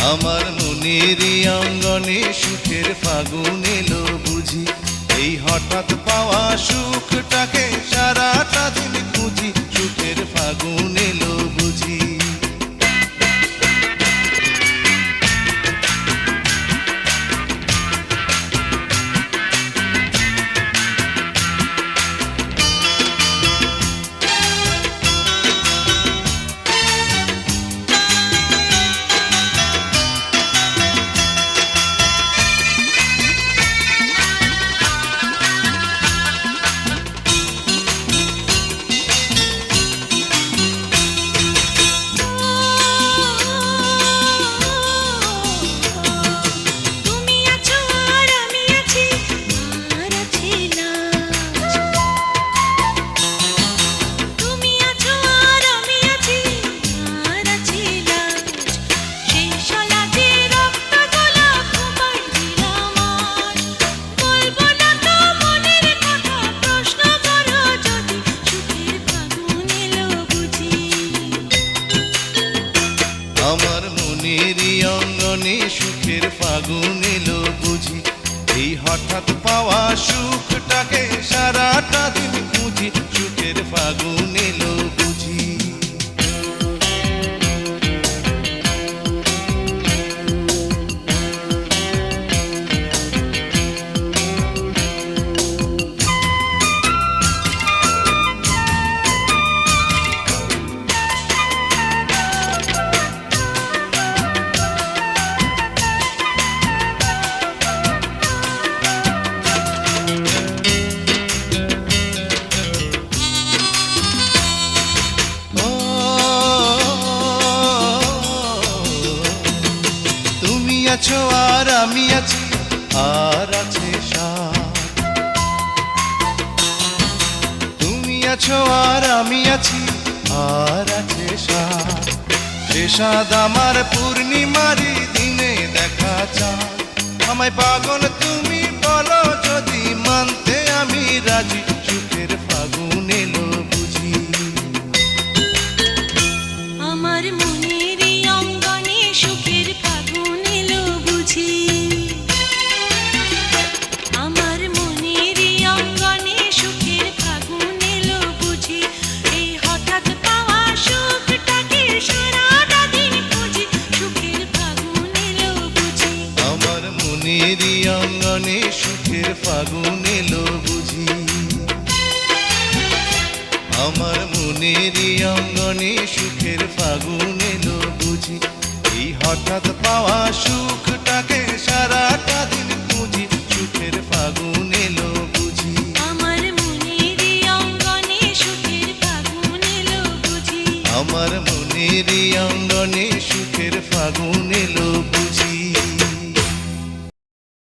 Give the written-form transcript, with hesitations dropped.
আমার মনেরই অঙ্গনে সুখের ফাগুন এলো বুঝি, এই হঠাৎ পাওয়া সুখটাকে সারাটা দিন খুঁজি, সুখের ফাগুন এলো বুঝি। আমার মনেরই অঙ্গনে সুখের ফাগুন এলো বুঝি, এই হঠাৎ পাওয়া সুখটাকে সারাটা দিন খুঁজি, সুখের ফাগুন এলো বুঝি। আছো আর আমি আছি, আর আছে সাথ। তুমি আছো আর আমি আছি, আর আছে সাথ। সে সাদ আমার পূর্ণিমারি দিনে দেখা চাঁদ। আমায় পাগল তুমি বলো যদি, মানতে আমি রাজি, সুখের ফাগুন এলো বুঝি। আমার মনের অঙ্গনে সুখের ফাগুন এলো বুঝি, আমার মনের অঙ্গনে সুখের ফাগুন এলো বুঝি, এই হঠাৎ পাওয়া সুখটাকে সারাটা দিন খুঁজি, সুখের ফাগুন এলো বুঝি। আমার মনেরই অঙ্গনে সুখের ফাগুন এলো বুঝি, আমার মনেরই অঙ্গনে সুখের ফাগুন এলো বুঝি, এই হঠাৎ পাওয়া সুখটাকে সারাটা দিন খুঁজি, সুখের ফাগুন এলো বুঝি। আমার মনের অঙ্গনে সুখের ফাগুন এলো বুঝি, আমার মনেরই